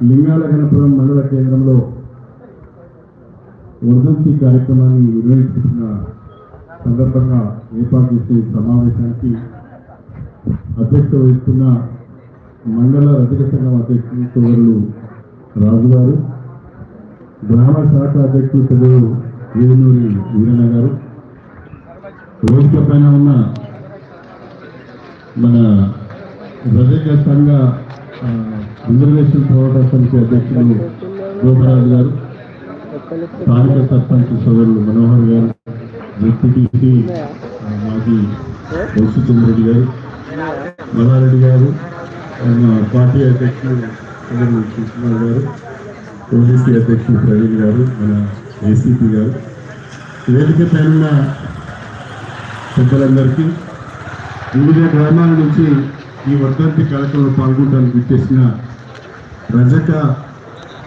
లింగాల గణపురం మండల కేంద్రంలో వర్ధంతి కార్యక్రమాన్ని నిర్వహించిన సందర్భంగా ఏర్పాటు చేసే సమావేశానికి అధ్యక్షత వహిస్తున్న మండల రజక సంఘం అధ్యక్షులు సోదరులు రాజు గారు, గ్రామ శాఖ అధ్యక్షులు సోదరులు వేణూరి వీరన్న గారు, వేదిక పైన ఉన్న మన రజక సంఘ రిజర్వేషన్ పోరాట సమితి అధ్యక్షులు గోపరాజు గారు, స్థానిక సర్పంచ్ సోదరులు మనోహర్ గారు, జెడ్పీటీసీ మాజీ రెడ్డి గారు, మల్లారెడ్డి గారు, పార్టీ అధ్యక్షులు సోదరులు కృష్ణరావు గారు, పోలీసీ అధ్యక్షులు ప్రవీణ్ గారు, మన ఏసీపీ గారు, వేదిక పైన పెద్దలందరికీ, వివిధ గ్రామాల నుంచి ఈ వర్ధంతి కార్యక్రమంలో పాల్గొనడానికి విచ్చేసిన రజక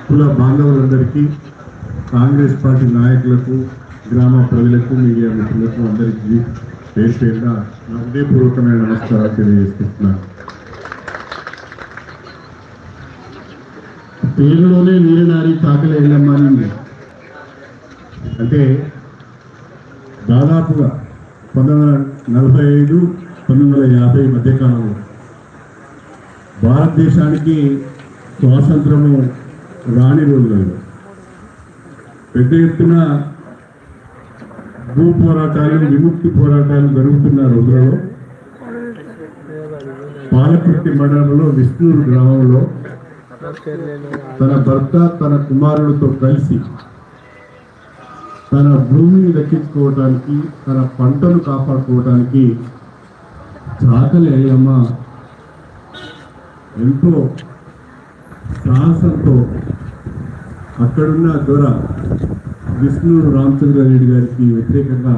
కుల బాంధవులందరికీ, కాంగ్రెస్ పార్టీ నాయకులకు, గ్రామ ప్రజలకు, మీడియా మిత్రులకు అందరికీ పేరు పేరుగా నా హృదయపూర్వకమైన నమస్కారాలు తెలియజేస్తున్నాను. పేరులోనే వీరనారి తాకల ఎల్లమ్మ అని అంటే దాదాపుగా 1945, 1950 మధ్యకాలంలో భారతదేశానికి స్వాతంత్రము రాని రోజులలో పెద్ద ఎత్తున భూ పోరాటాలు, విముక్తి పోరాటాలు జరుగుతున్న రోజులలో పాలకుర్తి మండలంలో విష్ణూరు గ్రామంలో తన భర్త, తన కుమారులతో కలిసి తన భూమిని దక్కించుకోవడానికి, తన పంటను కాపాడుకోవడానికి చాకలి ఎల్లమ్మ ఎంతో సాహసంతో అక్కడున్న దొర విష్ణూరు రామచంద్రారెడ్డి గారికి వ్యతిరేకంగా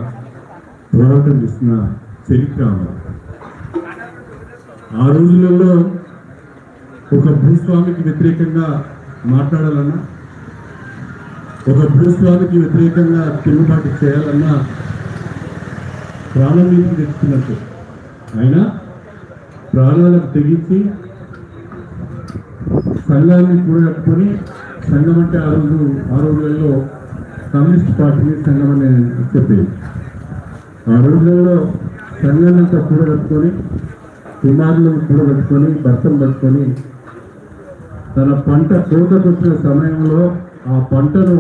పోరాటం చేసిన చరిత్ర. ఆ రోజులలో ఒక భూస్వామికి వ్యతిరేకంగా మాట్లాడాలన్నా, ఒక భూస్వామికి వ్యతిరేకంగా తిరుగుబాటు చేయాలన్నా ప్రాణం మీద తెచ్చుకున్నట్టు అయినా ప్రాణాలకు తెగించి సంఘాన్ని కూడగట్టుకొని, సంఘం అంటే ఆ రోజులలో కమ్యూనిస్ట్ పార్టీని సంఘం అని చెప్పేది. ఆ రోజులలో సంఘాన్నంతా కూడగట్టుకొని, కుమారులను కూడగట్టుకొని, భర్తను పట్టుకొని తన పంట కోతకొచ్చిన సమయంలో ఆ పంటను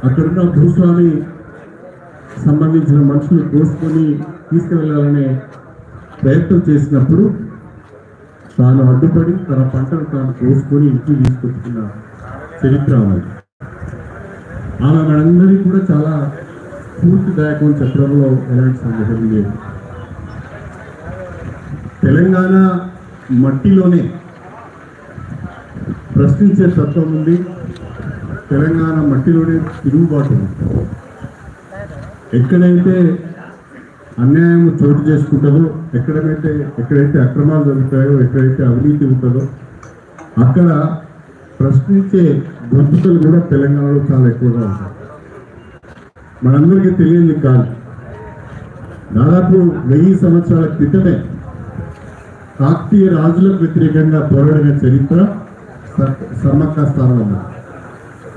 అక్కడున్న భూస్వామి సంబంధించిన మనుషులు కోసుకొని తీసుకువెళ్ళాలనే ప్రయత్నం చేసినప్పుడు తాను అడ్డుపడి తన పంటను తాను కోసుకొని ఇంటికి తీసుకొచ్చుకున్న చరిత్ర అది. ఆమె మనందరికీ కూడా చాలా స్ఫూర్తిదాయకం చెప్పడంలో ఎలాంటి సందేహం లేదు. తెలంగాణ మట్టిలోనే ప్రశ్నించే తత్వం ఉంది, తెలంగాణ మట్టిలోనే తిరుగుబాటు ఉంది. ఎక్కడైతే అన్యాయం చోటు చేసుకుంటుందో, ఎక్కడైతే అక్రమాలు జరుగుతాయో, ఎక్కడైతే అవినీతి ఉంటుందో అక్కడ ప్రశ్నించే గొంతుకలు కూడా తెలంగాణలో చాలా ఎక్కువగా ఉంటాయి. మనందరికీ తెలియదు కాదు, దాదాపు 1000 సంవత్సరాల క్రితమే కాకతీయ రాజులకు వ్యతిరేకంగా పోరాడిన చరిత్ర సమ్మక్క స్థానంలో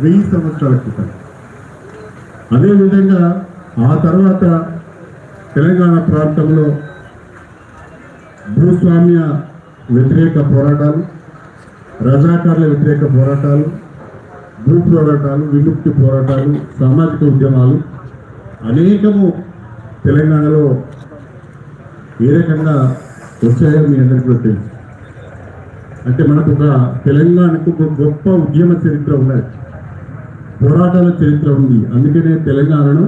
1000 సంవత్సరాల క్రితం. అదేవిధంగా ఆ తర్వాత తెలంగాణ ప్రాంతంలో భూస్వామ్య వ్యతిరేక పోరాటాలు, రజాకార్ల వ్యతిరేక పోరాటాలు, భూ పోరాటాలు, విముక్తి పోరాటాలు, సామాజిక ఉద్యమాలు అనేకము తెలంగాణలో ఏ రకంగా వచ్చాయో మీ అందరికీ కూడా తెలుసు. అంటే మనకు తెలంగాణకు ఒక గొప్ప ఉద్యమ చరిత్ర ఉన్నది, పోరాటాల చరిత్ర ఉంది. అందుకనే తెలంగాణను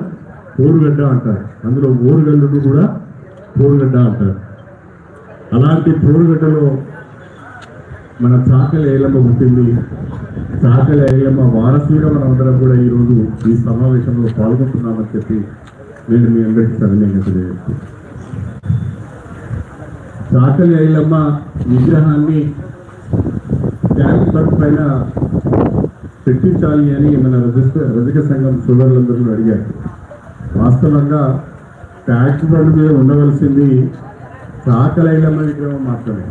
పోరుగడ్డ అంటారు. అందులో ఓరుగల్లును కూడా పోరుగడ్డ అంటారు. అలాంటి పోరుగడ్డలో మన చాకలి ఎల్లమ్మ పుట్టింది. చాకలి ఎల్లమ్మ వారసులుగా మనం అందరం కూడా ఈరోజు ఈ సమావేశంలో పాల్గొంటున్నామని చెప్పి నేను మీ అందరికీ సవినయంగా తెలియజేస్తాను. చాకలి ఎల్లమ్మ విగ్రహాన్ని ట్యాంక్ బండ్ పైన పెట్టించాలి అని మన రజక సంఘం సోదరులందరూ అడిగారు. వాస్తవంగా ట్యాంక్ బండ్ మీద ఉండవలసింది చాకలి ఎల్లమ్మ విగ్రహం మాత్రమే.